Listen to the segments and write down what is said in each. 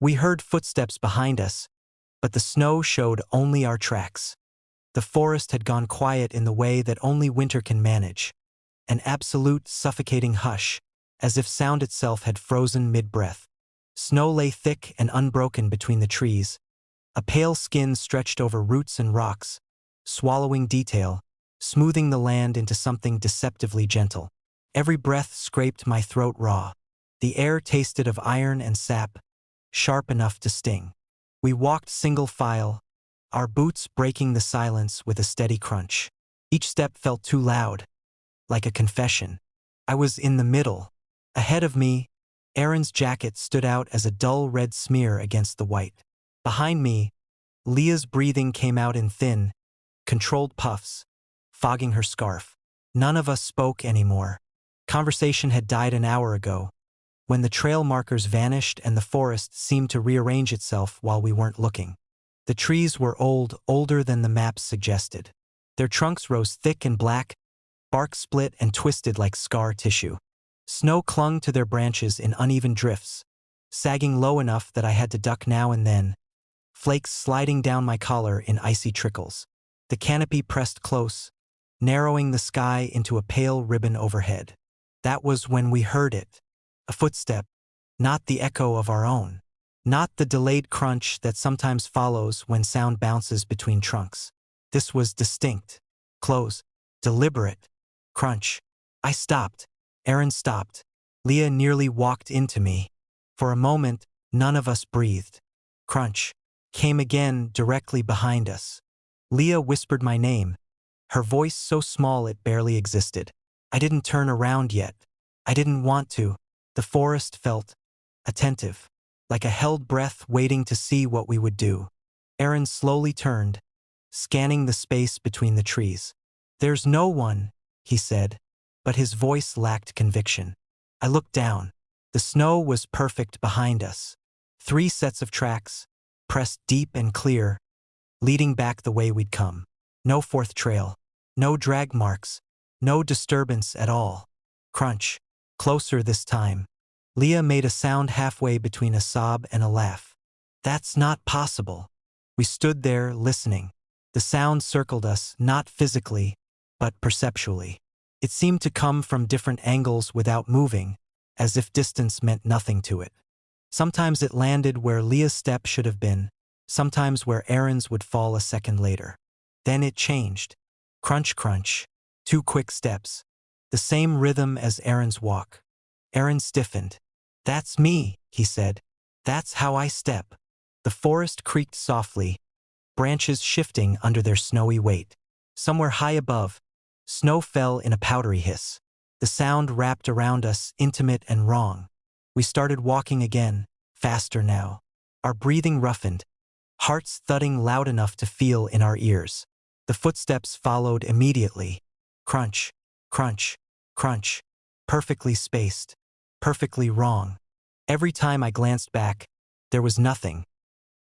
We heard footsteps behind us, but the snow showed only our tracks. The forest had gone quiet in the way that only winter can manage. An absolute suffocating hush, as if sound itself had frozen mid-breath. Snow lay thick and unbroken between the trees. A pale skin stretched over roots and rocks, swallowing detail, smoothing the land into something deceptively gentle. Every breath scraped my throat raw. The air tasted of iron and sap, sharp enough to sting. We walked single file, our boots breaking the silence with a steady crunch. Each step felt too loud, like a confession. I was in the middle. Ahead of me, Erin's jacket stood out as a dull red smear against the white. Behind me, Leah's breathing came out in thin, controlled puffs, fogging her scarf. None of us spoke anymore. Conversation had died an hour ago, when the trail markers vanished and the forest seemed to rearrange itself while we weren't looking. The trees were old, older than the maps suggested. Their trunks rose thick and black, bark split and twisted like scar tissue. Snow clung to their branches in uneven drifts, sagging low enough that I had to duck now and then, flakes sliding down my collar in icy trickles. The canopy pressed close, narrowing the sky into a pale ribbon overhead. That was when we heard it. A footstep, not the echo of our own. Not the delayed crunch that sometimes follows when sound bounces between trunks. This was distinct, close, deliberate. Crunch. I stopped. Erin stopped. Leah nearly walked into me. For a moment, none of us breathed. Crunch. Came again directly behind us. Leah whispered my name, her voice so small it barely existed. I didn't turn around yet. I didn't want to. The forest felt attentive, like a held breath waiting to see what we would do. Erin slowly turned, scanning the space between the trees. "There's no one," he said, but his voice lacked conviction. I looked down. The snow was perfect behind us. 3 sets of tracks, pressed deep and clear, leading back the way we'd come. No fourth trail, no drag marks, no disturbance at all. Crunch. Closer this time. Leah made a sound halfway between a sob and a laugh. "That's not possible." We stood there, listening. The sound circled us, not physically, but perceptually. It seemed to come from different angles without moving, as if distance meant nothing to it. Sometimes it landed where Leah's step should have been, sometimes where Erin's would fall a second later. Then it changed. Crunch, crunch. 2 quick steps. The same rhythm as Erin's walk. Erin stiffened. "That's me," he said. "That's how I step." The forest creaked softly, branches shifting under their snowy weight. Somewhere high above, snow fell in a powdery hiss. The sound wrapped around us, intimate and wrong. We started walking again, faster now. Our breathing roughened, hearts thudding loud enough to feel in our ears. The footsteps followed immediately. Crunch, crunch, crunch. Perfectly spaced, perfectly wrong. Every time I glanced back, there was nothing.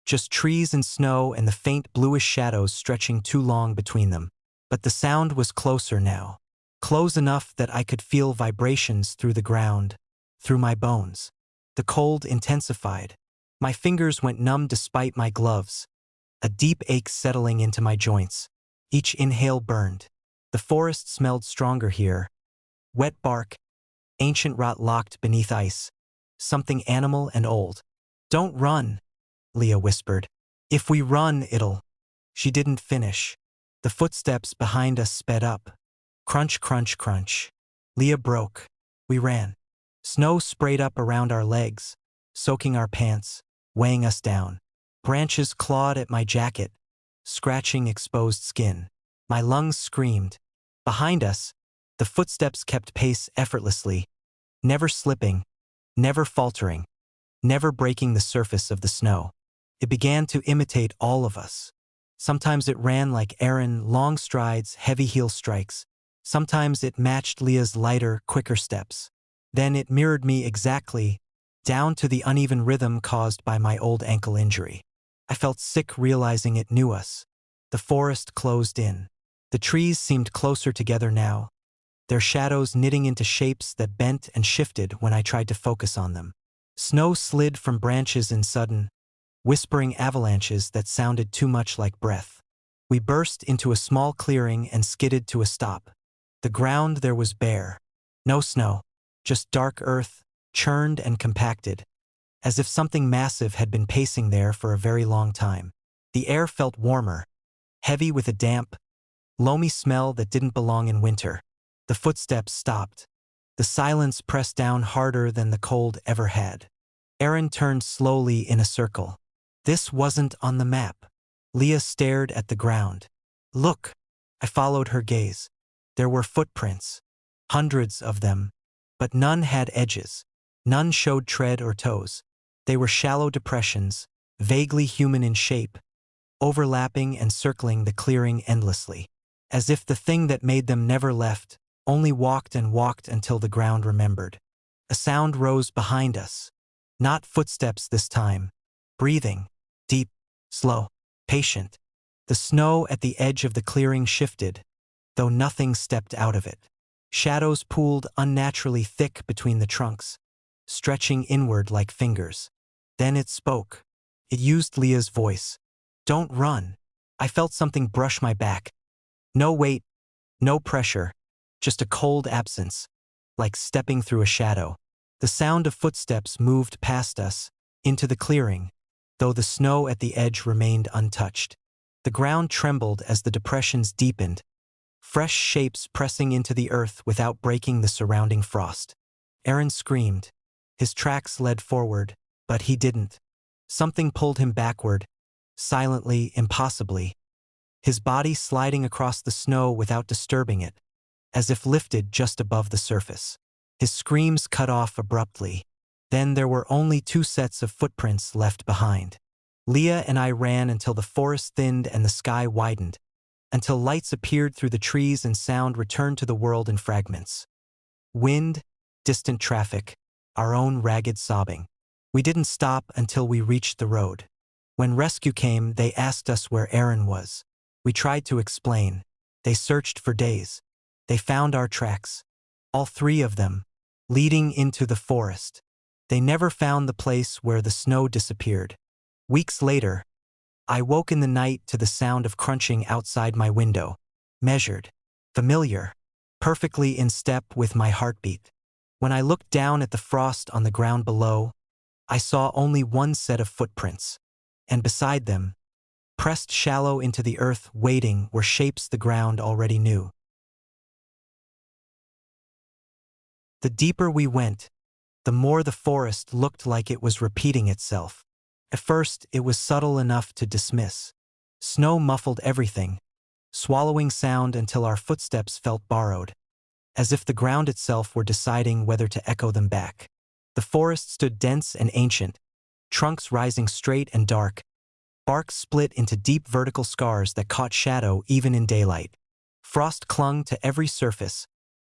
Just trees and snow and the faint bluish shadows stretching too long between them. But the sound was closer now. Close enough that I could feel vibrations through the ground, through my bones. The cold intensified. My fingers went numb despite my gloves, a deep ache settling into my joints. Each inhale burned. The forest smelled stronger here. Wet bark, ancient rot locked beneath ice. Something animal and old. "Don't run," Leah whispered. "If we run, it'll—" She didn't finish. The footsteps behind us sped up. Crunch, crunch, crunch. Leah broke. We ran. Snow sprayed up around our legs, soaking our pants, weighing us down. Branches clawed at my jacket, scratching exposed skin. My lungs screamed. Behind us, the footsteps kept pace effortlessly, never slipping, never faltering, never breaking the surface of the snow. It began to imitate all of us. Sometimes it ran like Erin, long strides, heavy heel strikes. Sometimes it matched Leah's lighter, quicker steps. Then it mirrored me exactly, down to the uneven rhythm caused by my old ankle injury. I felt sick realizing it knew us. The forest closed in. The trees seemed closer together now, their shadows knitting into shapes that bent and shifted when I tried to focus on them. Snow slid from branches in sudden, whispering avalanches that sounded too much like breath. We burst into a small clearing and skidded to a stop. The ground there was bare. No snow, just dark earth, churned and compacted, as if something massive had been pacing there for a very long time. The air felt warmer, heavy with a damp, loamy smell that didn't belong in winter. The footsteps stopped. The silence pressed down harder than the cold ever had. Aaron turned slowly in a circle. This wasn't on the map. Leah stared at the ground. Look! I followed her gaze. There were footprints. Hundreds of them. But none had edges. None showed tread or toes. They were shallow depressions, vaguely human in shape, overlapping and circling the clearing endlessly. As if the thing that made them never left, only walked and walked until the ground remembered. A sound rose behind us. Not footsteps this time. Breathing. Deep, slow, patient. The snow at the edge of the clearing shifted, though nothing stepped out of it. Shadows pooled unnaturally thick between the trunks, stretching inward like fingers. Then it spoke. It used Leah's voice. Don't run. I felt something brush my back. No weight, no pressure, just a cold absence, like stepping through a shadow. The sound of footsteps moved past us, into the clearing, though the snow at the edge remained untouched. The ground trembled as the depressions deepened, fresh shapes pressing into the earth without breaking the surrounding frost. Aaron screamed. His tracks led forward, but he didn't. Something pulled him backward, silently, impossibly. His body sliding across the snow without disturbing it, as if lifted just above the surface. His screams cut off abruptly. Then there were only 2 sets of footprints left behind. Leah and I ran until the forest thinned and the sky widened, until lights appeared through the trees and sound returned to the world in fragments. Wind, distant traffic, our own ragged sobbing. We didn't stop until we reached the road. When rescue came, they asked us where Aaron was. We tried to explain. They searched for days. They found our tracks, all 3 of them, leading into the forest. They never found the place where the snow disappeared. Weeks later, I woke in the night to the sound of crunching outside my window, measured, familiar, perfectly in step with my heartbeat. When I looked down at the frost on the ground below, I saw only 1 set of footprints, and beside them, pressed shallow into the earth, waiting, were shapes the ground already knew. The deeper we went, the more the forest looked like it was repeating itself. At first, it was subtle enough to dismiss. Snow muffled everything, swallowing sound until our footsteps felt borrowed, as if the ground itself were deciding whether to echo them back. The forest stood dense and ancient, trunks rising straight and dark, bark split into deep vertical scars that caught shadow even in daylight. Frost clung to every surface,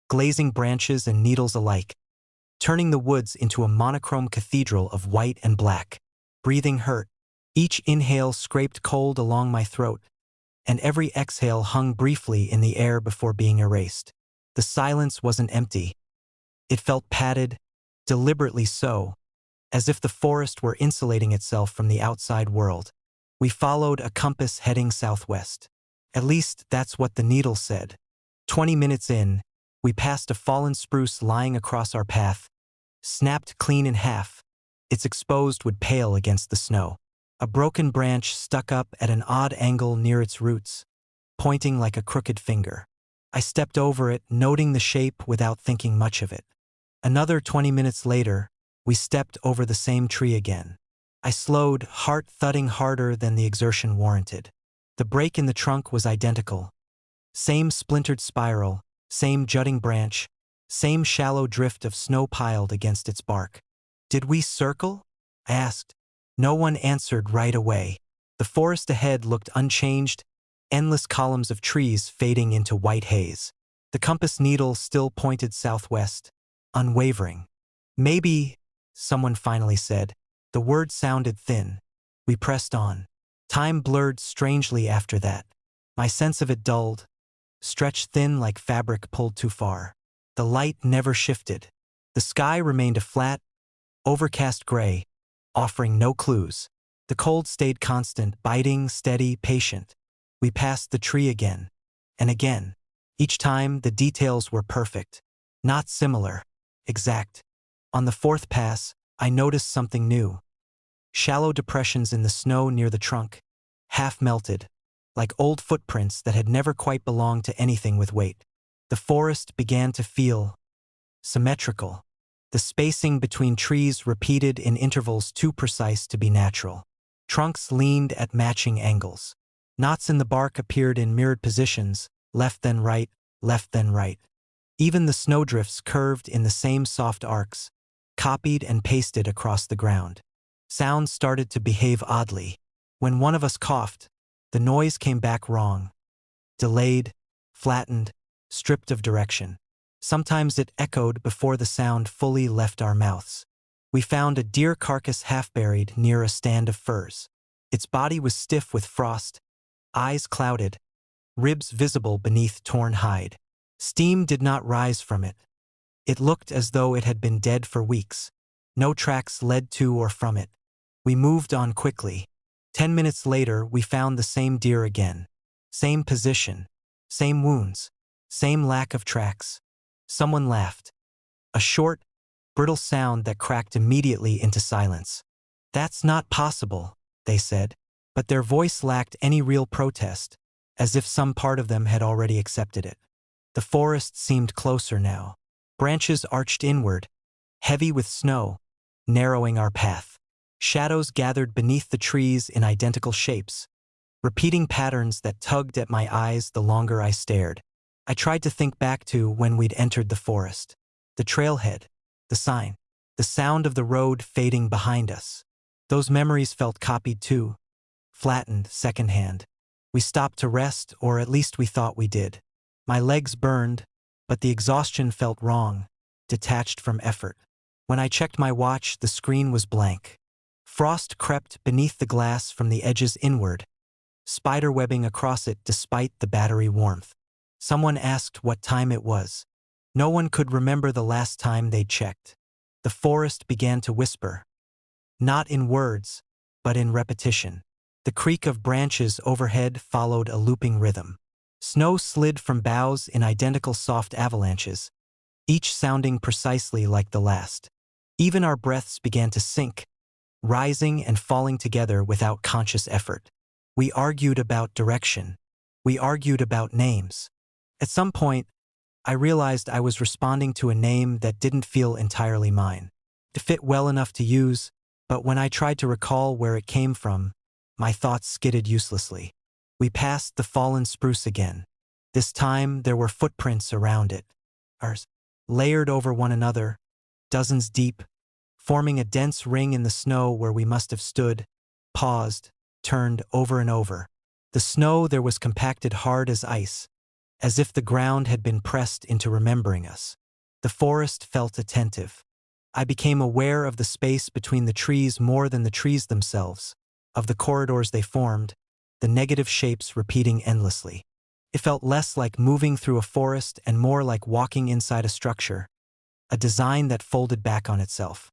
glazing branches and needles alike, turning the woods into a monochrome cathedral of white and black. Breathing hurt. Each inhale scraped cold along my throat, and every exhale hung briefly in the air before being erased. The silence wasn't empty. It felt padded, deliberately so, as if the forest were insulating itself from the outside world. We followed a compass heading southwest. At least that's what the needle said. 20 minutes in, we passed a fallen spruce lying across our path, snapped clean in half, its exposed wood pale against the snow. A broken branch stuck up at an odd angle near its roots, pointing like a crooked finger. I stepped over it, noting the shape without thinking much of it. Another 20 minutes later, we stepped over the same tree again. I slowed, heart thudding harder than the exertion warranted. The break in the trunk was identical. Same splintered spiral, same jutting branch, same shallow drift of snow piled against its bark. Did we circle? I asked. No one answered right away. The forest ahead looked unchanged, endless columns of trees fading into white haze. The compass needle still pointed southwest, unwavering. Maybe, someone finally said. The word sounded thin. We pressed on. Time blurred strangely after that. My sense of it dulled, stretched thin like fabric pulled too far. The light never shifted. The sky remained a flat, overcast gray, offering no clues. The cold stayed constant, biting, steady, patient. We passed the tree again, and again. Each time, the details were perfect. Not similar. Exact. On the fourth pass, I noticed something new. Shallow depressions in the snow near the trunk, half melted, like old footprints that had never quite belonged to anything with weight. The forest began to feel symmetrical. The spacing between trees repeated in intervals too precise to be natural. Trunks leaned at matching angles. Knots in the bark appeared in mirrored positions, left then right, left then right. Even the snowdrifts curved in the same soft arcs, copied and pasted across the ground. Sounds started to behave oddly. When one of us coughed, the noise came back wrong. Delayed, flattened, stripped of direction. Sometimes it echoed before the sound fully left our mouths. We found a deer carcass half buried near a stand of furs. Its body was stiff with frost, eyes clouded, ribs visible beneath torn hide. Steam did not rise from it. It looked as though it had been dead for weeks. No tracks led to or from it. We moved on quickly. 10 minutes later, we found the same deer again. Same position, same wounds, same lack of tracks. Someone laughed. A short, brittle sound that cracked immediately into silence. "That's not possible," they said, but their voice lacked any real protest, as if some part of them had already accepted it. The forest seemed closer now. Branches arched inward, heavy with snow, narrowing our path. Shadows gathered beneath the trees in identical shapes, repeating patterns that tugged at my eyes the longer I stared. I tried to think back to when we'd entered the forest. The trailhead, the sign, the sound of the road fading behind us. Those memories felt copied too, flattened, secondhand. We stopped to rest, or at least we thought we did. My legs burned, but the exhaustion felt wrong, detached from effort. When I checked my watch, the screen was blank. Frost crept beneath the glass from the edges inward, spiderwebbing across it despite the battery warmth. Someone asked what time it was. No one could remember the last time they'd checked. The forest began to whisper. Not in words, but in repetition. The creak of branches overhead followed a looping rhythm. Snow slid from boughs in identical soft avalanches, each sounding precisely like the last. Even our breaths began to sink, rising and falling together without conscious effort. We argued about direction. We argued about names. At some point, I realized I was responding to a name that didn't feel entirely mine. It fit well enough to use, but when I tried to recall where it came from, my thoughts skidded uselessly. We passed the fallen spruce again. This time, there were footprints around it. Ours, layered over one another, dozens deep, forming a dense ring in the snow where we must have stood, paused, turned over and over. The snow there was compacted hard as ice, as if the ground had been pressed into remembering us. The forest felt attentive. I became aware of the space between the trees more than the trees themselves, of the corridors they formed, the negative shapes repeating endlessly. It felt less like moving through a forest and more like walking inside a structure, a design that folded back on itself.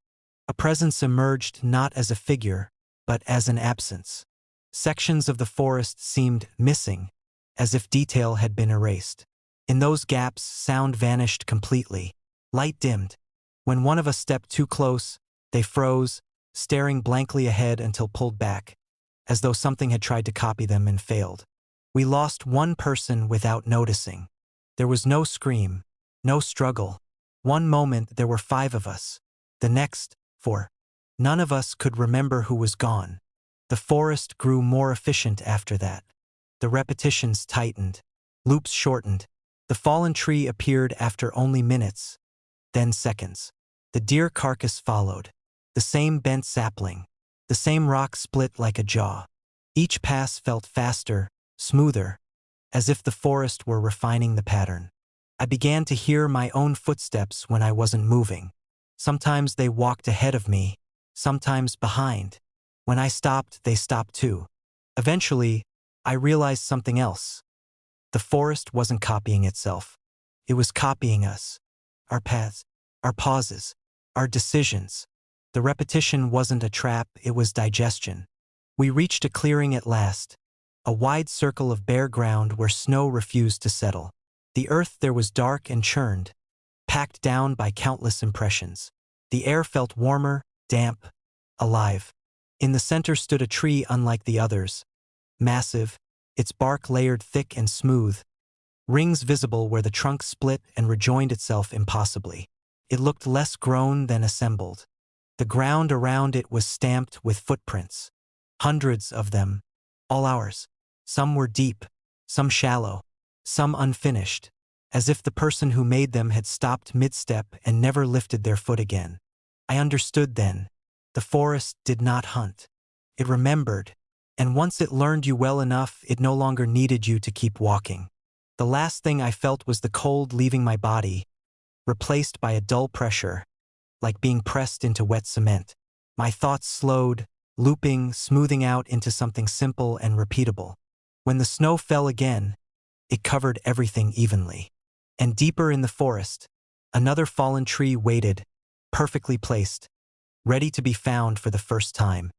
A presence emerged not as a figure, but as an absence. Sections of the forest seemed missing, as if detail had been erased. In those gaps, sound vanished completely. Light dimmed. When one of us stepped too close, they froze, staring blankly ahead until pulled back, as though something had tried to copy them and failed. We lost one person without noticing. There was no scream, no struggle. One moment there were 5 of us. The next, 4. None of us could remember who was gone. The forest grew more efficient after that. The repetitions tightened, loops shortened. The fallen tree appeared after only minutes, then seconds. The deer carcass followed. The same bent sapling. The same rock split like a jaw. Each pass felt faster, smoother, as if the forest were refining the pattern. I began to hear my own footsteps when I wasn't moving. Sometimes they walked ahead of me, sometimes behind. When I stopped, they stopped too. Eventually, I realized something else. The forest wasn't copying itself. It was copying us. Our paths, our pauses, our decisions. The repetition wasn't a trap, it was digestion. We reached a clearing at last, a wide circle of bare ground where snow refused to settle. The earth there was dark and churned, packed down by countless impressions. The air felt warmer, damp, alive. In the center stood a tree unlike the others, massive, its bark layered thick and smooth, rings visible where the trunk split and rejoined itself impossibly. It looked less grown than assembled. The ground around it was stamped with footprints, hundreds of them, all ours. Some were deep, some shallow, some unfinished, as if the person who made them had stopped mid-step and never lifted their foot again. I understood then. The forest did not hunt. It remembered, and once it learned you well enough, it no longer needed you to keep walking. The last thing I felt was the cold leaving my body, replaced by a dull pressure, like being pressed into wet cement. My thoughts slowed, looping, smoothing out into something simple and repeatable. When the snow fell again, it covered everything evenly. And deeper in the forest, another fallen tree waited, perfectly placed, ready to be found for the first time.